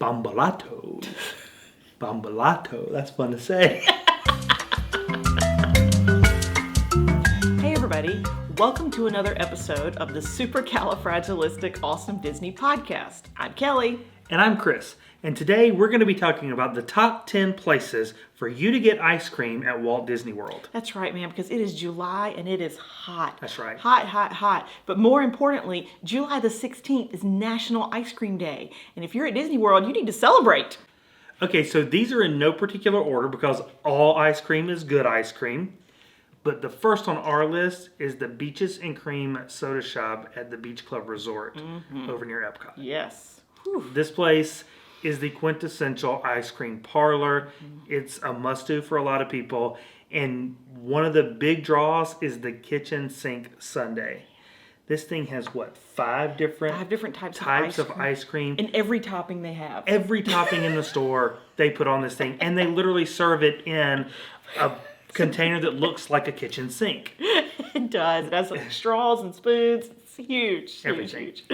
Bambalato. Bambalato. That's fun to say. Hey everybody, welcome to another episode of the Supercalifragilistic Disney podcast. I'm Kelly. And I'm Chris. And today we're going to be talking about the top 10 places for you to get ice cream at Walt Disney World. That's right, man, because it is July and it is hot. That's right. Hot, hot, hot. But more importantly, July the 16th is National Ice Cream Day. And if you're at Disney World, you need to celebrate. Okay, so these are in no particular order because all ice cream is good ice cream. But the first on our list is the Beaches and Cream Soda Shop at the Beach Club Resort over near Epcot. Yes. Whew. This place is the quintessential ice cream parlor. It's a must-do for a lot of people. And one of the big draws is the kitchen sink sundae. This thing has, five different types of ice cream. And every topping they have. Every topping in the store they put on this thing. And they literally serve it in a container that looks like a kitchen sink. It does. It has like straws and spoons. It's huge. Everything. Huge.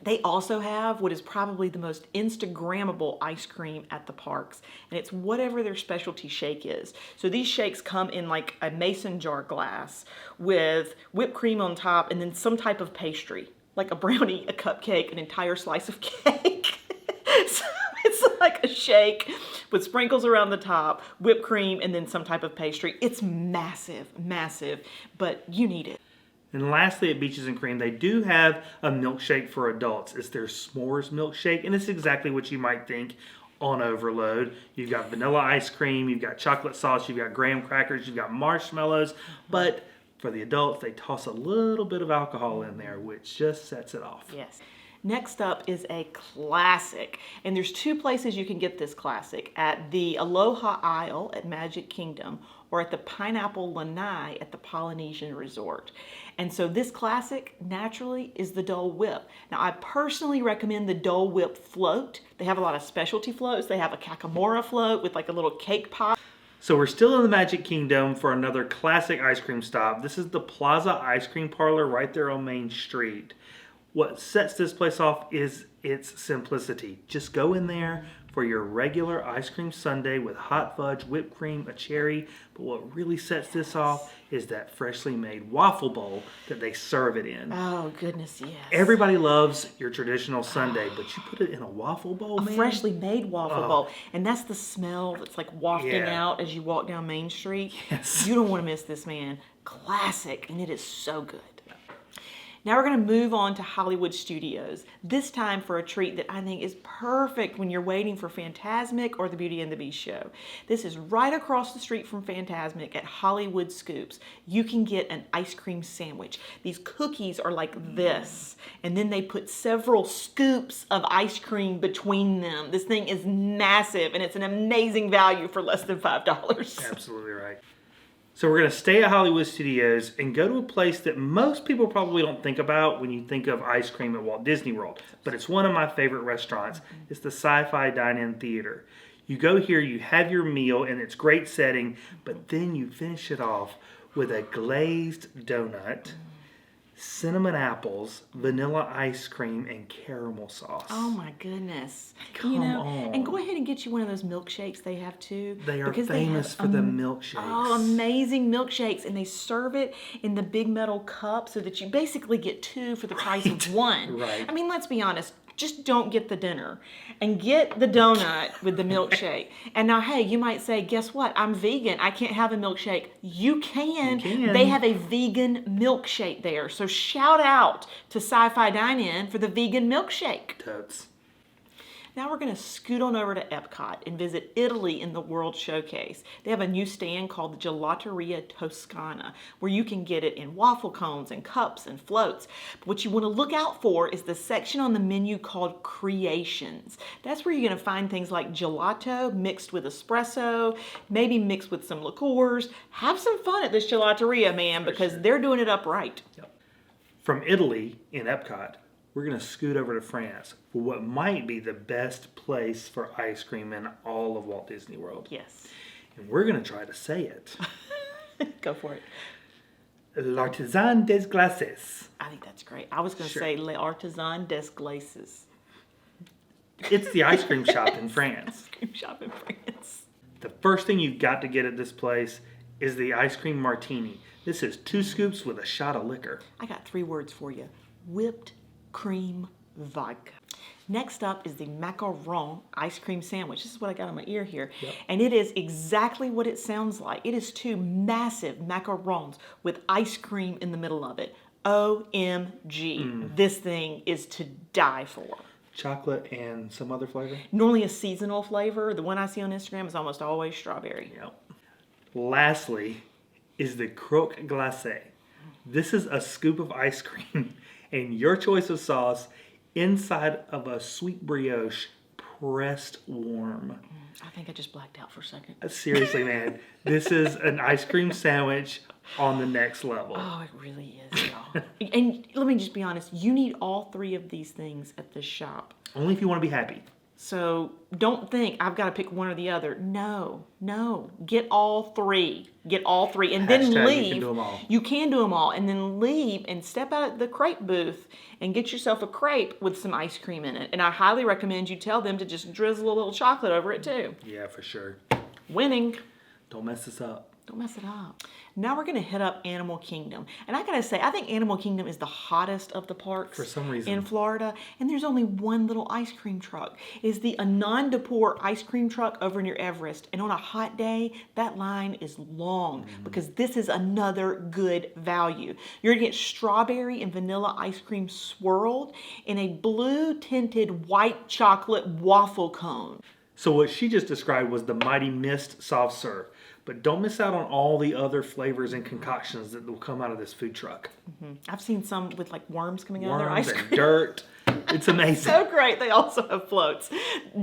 They also have what is probably the most Instagrammable ice cream at the parks, and it's whatever their specialty shake is. So these shakes come in like a mason jar glass with whipped cream on top and then some type of pastry, like a brownie, a cupcake, an entire slice of cake. So it's like a shake with sprinkles around the top, whipped cream, and then some type of pastry. It's massive, massive, but you need it. And lastly, at Beaches and Cream, they do have a milkshake for adults. It's their s'mores milkshake, and it's exactly what you might think on overload. You've got vanilla ice cream, you've got chocolate sauce, you've got graham crackers, you've got marshmallows. But for the adults, they toss a little bit of alcohol in there, which just sets it off. Yes. Next up is a classic, and there's two places you can get this classic, at the Aloha Isle at Magic Kingdom or at the Pineapple Lanai at the Polynesian Resort. And so this classic, naturally, is the Dole Whip. Now, I personally recommend the Dole Whip float. They have a lot of specialty floats. They have a Kakamora float with like a little cake pop. So we're still in the Magic Kingdom for another classic ice cream stop. This is the Plaza Ice Cream Parlor right there on Main Street. What sets this place off is its simplicity. Just go in there for your regular ice cream sundae with hot fudge, whipped cream, a cherry. But what really sets this off is that freshly made waffle bowl that they serve it in. Oh, goodness, yes. Everybody loves your traditional sundae, but you put it in a waffle bowl, man. A freshly made waffle bowl. And that's the smell that's like wafting out as you walk down Main Street. Yes. You don't want to miss this, man. Classic, and it is so good. Now we're going to move on to Hollywood Studios, this time for a treat that I think is perfect when you're waiting for Fantasmic or the Beauty and the Beast show. This is right across the street from Fantasmic at Hollywood Scoops. You can get an ice cream sandwich. These cookies are like this, and then they put several scoops of ice cream between them. This thing is massive, and it's an amazing value for less than $5. Absolutely right. So we're going to stay at Hollywood Studios and go to a place that most people probably don't think about when you think of ice cream at Walt Disney World. But it's one of my favorite restaurants. It's the Sci-Fi Dine-In Theater. You go here, you have your meal, and it's great setting, but then you finish it off with a glazed donut, cinnamon apples, vanilla ice cream, and caramel sauce. Oh my goodness. Come on. And go ahead and get you one of those milkshakes they have too. They are famous for the milkshakes. Oh, amazing milkshakes. And they serve it in the big metal cup so that you basically get two for the price of one. Right. I mean, let's be honest. Just don't get the dinner and get the donut with the milkshake. And now, hey, you might say, guess what? I'm vegan. I can't have a milkshake. You can. They have a vegan milkshake there. So shout out to Sci-Fi Dine-In for the vegan milkshake. Totes. Now we're going to scoot on over to Epcot and visit Italy in the World Showcase. They have a new stand called the Gelateria Toscana, where you can get it in waffle cones and cups and floats. But what you want to look out for is the section on the menu called Creations. That's where you're going to find things like gelato mixed with espresso, maybe mixed with some liqueurs. Have some fun at this Gelateria, man, because they're doing it up right. Yep. From Italy in Epcot, we're going to scoot over to France for what might be the best place for ice cream in all of Walt Disney World. Yes. And we're going to try to say it. Go for it. L'Artisan des Glaces. I think that's great. I was going to say Les Artisans des Glaces. It's the ice cream shop in France. Ice cream shop in France. The first thing you've got to get at this place is the ice cream martini. This is 2 scoops with a shot of liquor. I got 3 words for you. Whipped cream vodka. Next up is the macaron ice cream sandwich. This is what I got on my ear here. Yep. And it is exactly what it sounds like. It is 2 massive macarons with ice cream in the middle of it. OMG. This thing is to die for. Chocolate and some other flavor? Normally a seasonal flavor. The one I see on Instagram is almost always strawberry. Yep. Lastly is the croque glacé. This is a scoop of ice cream and your choice of sauce inside of a sweet brioche pressed warm. I think I just blacked out for a second. Seriously, man, this is an ice cream sandwich on the next level. Oh, it really is, y'all. And let me just be honest, you need all 3 of these things at this shop. Only if you want to be happy. So don't think I've got to pick one or the other. No. Get all 3. Get all 3 and then Hashtag leave. you can do 'em all. You can do them all. And then leave and step out at the crepe booth and get yourself a crepe with some ice cream in it. And I highly recommend you tell them to just drizzle a little chocolate over it too. Yeah, for sure. Winning. Don't mess this up. Don't mess it up. Now we're going to hit up Animal Kingdom. And I got to say, I think Animal Kingdom is the hottest of the parks. For some reason. In Florida. And there's only one little ice cream truck. It is the Anandapur ice cream truck over near Everest. And on a hot day, that line is long because this is another good value. You're going to get strawberry and vanilla ice cream swirled in a blue tinted white chocolate waffle cone. So what she just described was the Mighty Mist soft serve. But don't miss out on all the other flavors and concoctions that will come out of this food truck. I've seen some with like worms coming out of their Worms ice cream. and dirt. It's amazing. So great. They also have floats.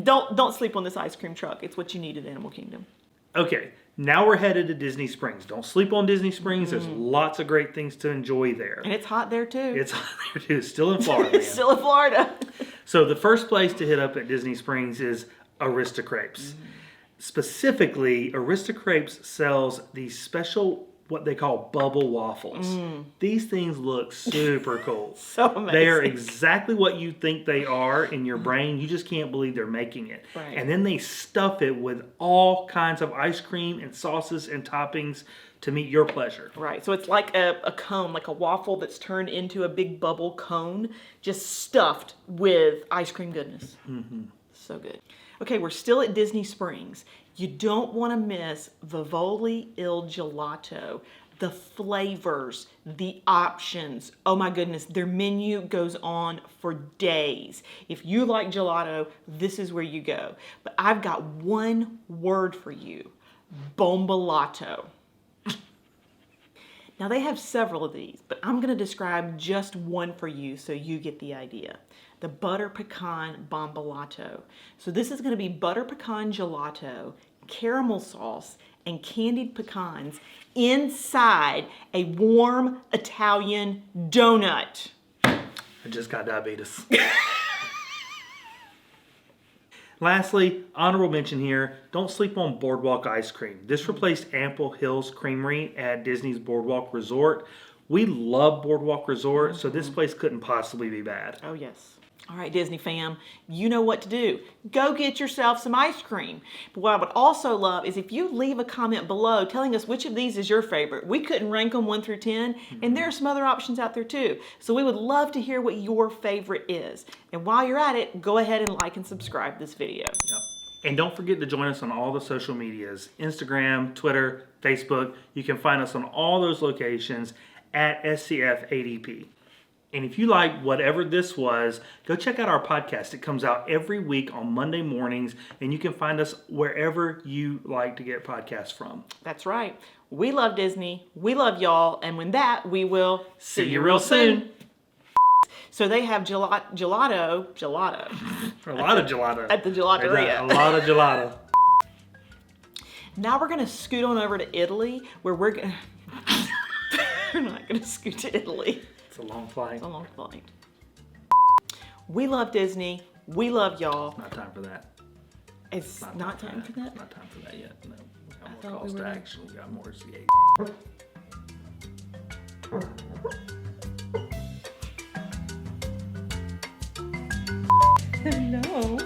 Don't sleep on this ice cream truck. It's what you need at Animal Kingdom. Okay, now we're headed to Disney Springs. Don't sleep on Disney Springs. There's lots of great things to enjoy there. And it's hot there too. It's there too. It's still in Florida. It's still in Florida. So the first place to hit up at Disney Springs is Aristocrapes. Specifically, Aristocrapes sells these special, what they call bubble waffles. These things look super cool. So amazing. They are exactly what you think they are in your brain. You just can't believe they're making it. Right. And then they stuff it with all kinds of ice cream and sauces and toppings to meet your pleasure. Right. So it's like a cone, like a waffle that's turned into a big bubble cone, just stuffed with ice cream goodness. So good. Okay, we're still at Disney Springs. You don't want to miss Vivoli Il Gelato. The flavors, the options. Oh my goodness, their menu goes on for days. If you like gelato, this is where you go. But I've got one word for you. Bombalato. Now they have several of these, but I'm going to describe just one for you so you get the idea. The butter pecan bombalato. So this is going to be butter pecan gelato, caramel sauce, and candied pecans inside a warm Italian donut. I just got diabetes. Lastly, honorable mention here, don't sleep on Boardwalk ice cream. This replaced Ample Hills Creamery at Disney's Boardwalk Resort. We love Boardwalk Resort, so this place couldn't possibly be bad. Oh yes. All right, Disney fam, you know what to do. Go get yourself some ice cream. But what I would also love is if you leave a comment below telling us which of these is your favorite. We couldn't rank them 1 through 10, and there are some other options out there too. So we would love to hear what your favorite is. And while you're at it, go ahead and like and subscribe this video. Yep. And don't forget to join us on all the social medias, Instagram, Twitter, Facebook. You can find us on all those locations at SCF-ADP. And if you like whatever this was, go check out our podcast. It comes out every week on Monday mornings, and you can find us wherever you like to get podcasts from. That's right. We love Disney. We love y'all. And with that, we will See you real soon. So they have gelato. A lot of gelato. At the gelateria. A lot of gelato. Now we're going to scoot on over to Italy, where we're going to... We're not going to scoot to Italy. It's a long flight. It's a long flight. We love Disney. We love y'all. Not time for that. It's not time for that? Not time for that yet. No. We got thought more calls we to were- action. We got more CA. No.